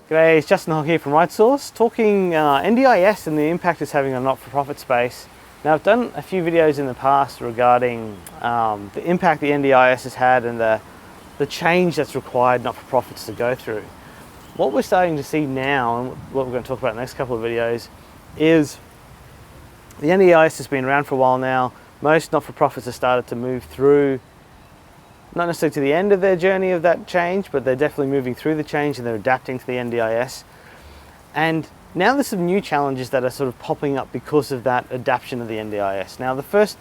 G'day, it's Justin Hogg here from RightSource, talking NDIS and the impact it's having on not-for-profit space. Now, I've done a few videos in the past regarding the impact the NDIS has had and the change that's required not-for-profits to go through. What we're starting to see now, and what we're going to talk about in the next couple of videos, is the NDIS has been around for a while now. Most not-for-profits have started to move through, not necessarily to the end of their journey of that change, but they're definitely moving through the change and they're adapting to the NDIS. And now there's some new challenges that are sort of popping up because of that adaptation of the NDIS. Now the first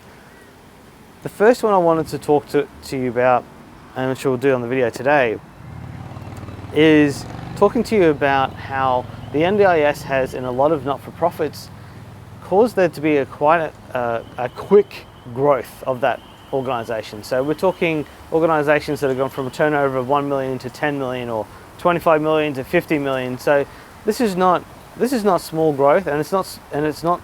one I wanted to talk to you about, and which we'll do on the video today, is talking to you about how the NDIS has, in a lot of not-for-profits, caused there to be quite a quick growth of that organisation. So we're talking organisations that have gone from a turnover of 1 million to 10 million, or 25 million to 50 million. So this is not small growth, and it's not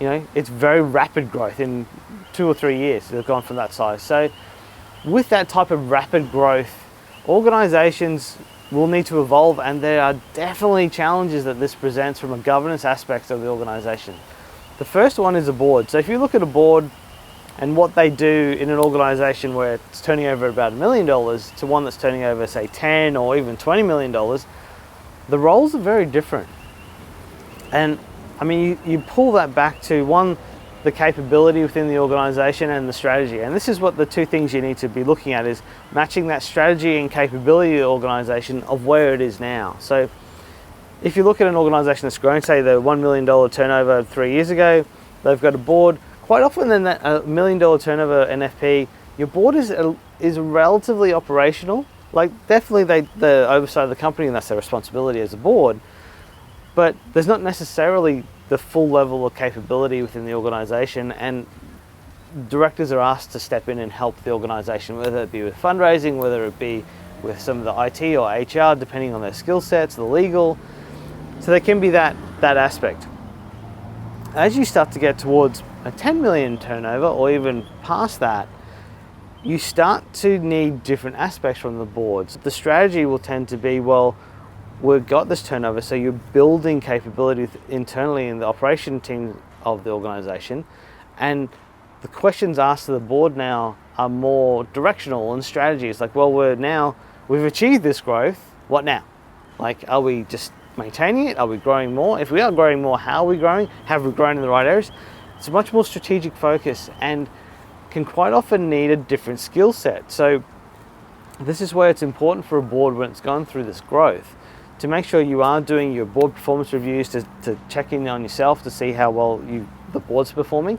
it's very rapid growth. In 2 or 3 years they've gone from that size. So with that type of rapid growth, organisations will need to evolve, and there are definitely challenges that this presents from a governance aspect of the organisation. The first one is a board. So if you look at a board and what they do in an organisation where it's turning over about $1 million to one that's turning over, say, 10 or even $20 million, the roles are very different. And I mean, you pull that back to, one, the capability within the organisation and the strategy. And this is what the two things you need to be looking at, is matching that strategy and capability of the organisation of where it is now. So if you look at an organisation that's grown, say the $1 million turnover 3 years ago, they've got a board. Quite often in that $1 million turnover NFP, your board is relatively operational. Like, definitely the oversight of the company, and that's their responsibility as a board, but there's not necessarily the full level of capability within the organisation, and directors are asked to step in and help the organisation, whether it be with fundraising, whether it be with some of the IT or HR, depending on their skill sets, the legal. So there can be that aspect. As you start to get towards a 10 million turnover, or even past that, you start to need different aspects from the boards. The strategy will tend to be, well, we've got this turnover, so you're building capability internally in the operation team of the organisation, and the questions asked to the board now are more directional and strategy. It's like, well, we've achieved this growth, what now? Like, are we just maintaining it? Are we growing more? If we are growing more, how are we growing? Have we grown in the right areas? It's a much more strategic focus, and can quite often need a different skill set. So this is where it's important for a board, when it's gone through this growth, to make sure you are doing your board performance reviews to check in on yourself to see how well the board's performing.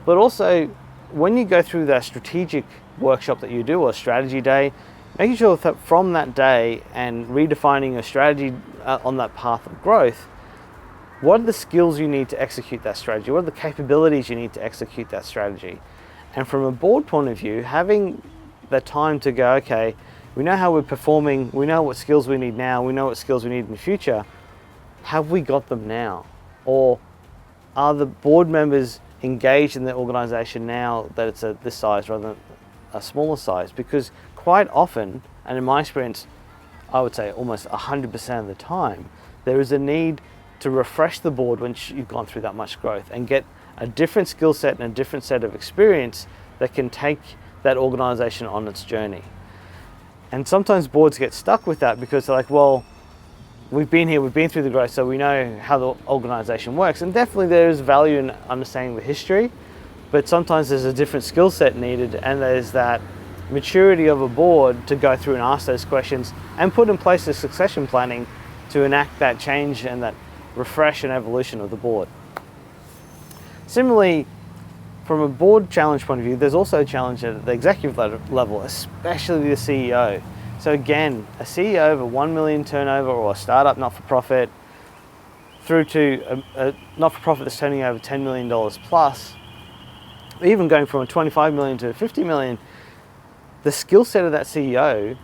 But also, when you go through that strategic workshop that you do, or strategy day, making sure that from that day and redefining a strategy on that path of growth, what are the skills you need to execute that strategy? What are the capabilities you need to execute that strategy? And from a board point of view, having the time to go, okay, we know how we're performing, we know what skills we need now, we know what skills we need in the future. Have we got them now? Or are the board members engaged in the organisation now that it's this size rather than a smaller size? Because quite often, and in my experience, I would say almost 100% of the time, there is a need to refresh the board when you've gone through that much growth, and get a different skill set and a different set of experience that can take that organisation on its journey. And sometimes boards get stuck with that because they're like, well, we've been here, we've been through the growth, so we know how the organisation works. And definitely there is value in understanding the history, but sometimes there's a different skill set needed, and there's that maturity of a board to go through and ask those questions and put in place the succession planning to enact that change and that refresh and evolution of the board. Similarly, from a board challenge point of view, there's also a challenge at the executive level, especially the CEO. So again, a CEO of a 1 million turnover, or a startup not-for-profit, through to a not-for-profit that's turning over $10 million plus, even going from a 25 million to 50 million, the skill set of that CEO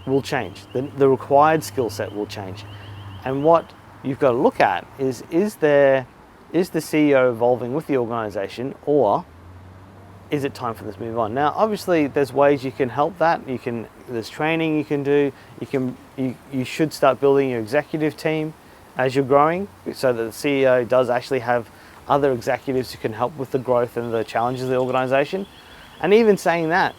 will change. The required skill set will change. And what you've got to look at is the CEO evolving with the organisation, or is it time for this to move on? Now, obviously, there's ways you can help that. You can there's training you can do. You should start building your executive team as you're growing, so that the CEO does actually have other executives who can help with the growth and the challenges of the organization. And even saying that,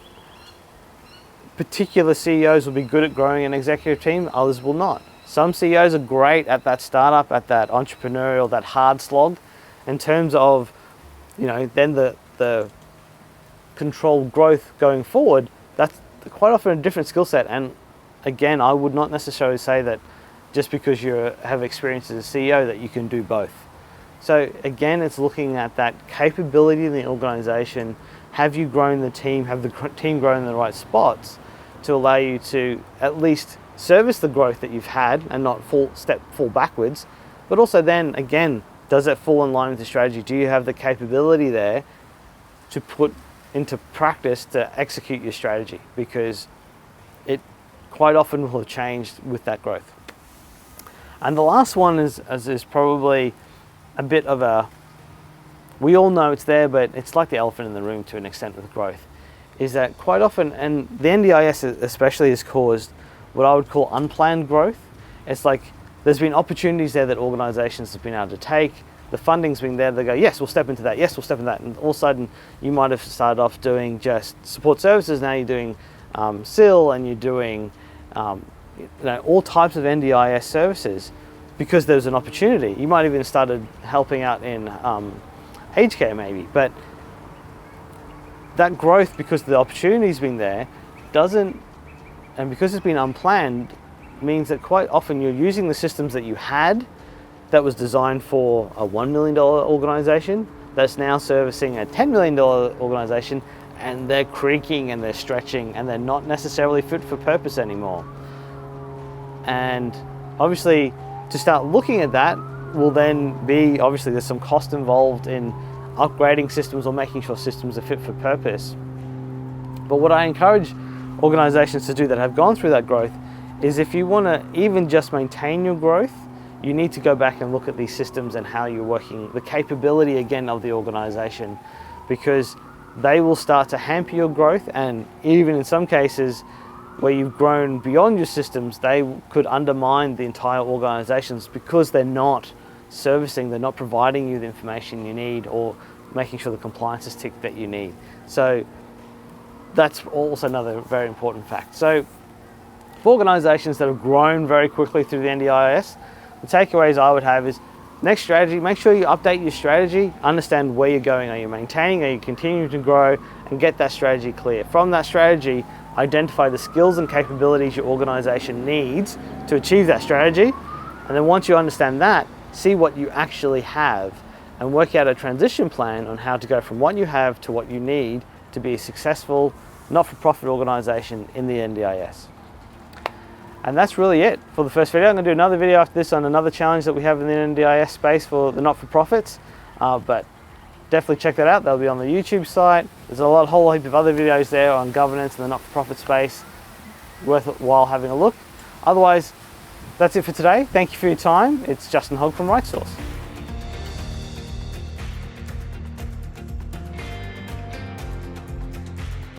particular CEOs will be good at growing an executive team, others will not. Some CEOs are great at that startup, at that entrepreneurial, that hard slog. In terms of, then the controlled growth going forward, that's quite often a different skill set. And again, I would not necessarily say that just because you have experience as a CEO that you can do both. So again, it's looking at that capability in the organization. Have you grown the team? Have the team grown in the right spots to allow you to at least service the growth that you've had and not fall backwards? But also then, again, does it fall in line with the strategy? Do you have the capability there to put into practice to execute your strategy? Because it quite often will have changed with that growth. And the last one is probably a bit of a, we all know it's there, but it's like the elephant in the room to an extent with growth, is that quite often, and the NDIS especially has caused what I would call unplanned growth. It's like there's been opportunities there that organizations have been able to take. The funding's been there, they go, yes, we'll step into that, yes, we'll step into that. And all of a sudden, you might have started off doing just support services, now you're doing SIL, and you're doing all types of NDIS services because there's an opportunity. You might even have started helping out in aged care maybe, but that growth, because the opportunity's been there, and because it's been unplanned, means that quite often you're using the systems that you had that was designed for a $1 million organization that's now servicing a $10 million organization, and they're creaking and they're stretching and they're not necessarily fit for purpose anymore. And obviously, to start looking at that will then be, obviously there's some cost involved in upgrading systems or making sure systems are fit for purpose. But what I encourage organizations to do that have gone through that growth is, if you want to even just maintain your growth, you need to go back and look at these systems and how you're working, the capability again of the organization, because they will start to hamper your growth. And even in some cases where you've grown beyond your systems, they could undermine the entire organizations because they're not servicing, they're not providing you the information you need or making sure the compliance is ticked that you need. So that's also another very important fact. So for organizations that have grown very quickly through the NDIS, the takeaways I would have is, next strategy, make sure you update your strategy, understand where you're going. Are you maintaining, are you continuing to grow, and get that strategy clear. From that strategy, identify the skills and capabilities your organization needs to achieve that strategy. And then once you understand that, see what you actually have and work out a transition plan on how to go from what you have to what you need to be a successful, not-for-profit organization in the NDIS. And that's really it for the first video. I'm going to do another video after this on another challenge that we have in the NDIS space for the not-for-profits, but definitely check that out. They'll be on the YouTube site. There's a whole heap of other videos there on governance in the not-for-profit space, worthwhile having a look. Otherwise, that's it for today. Thank you for your time. It's Justin Hogg from RightSource.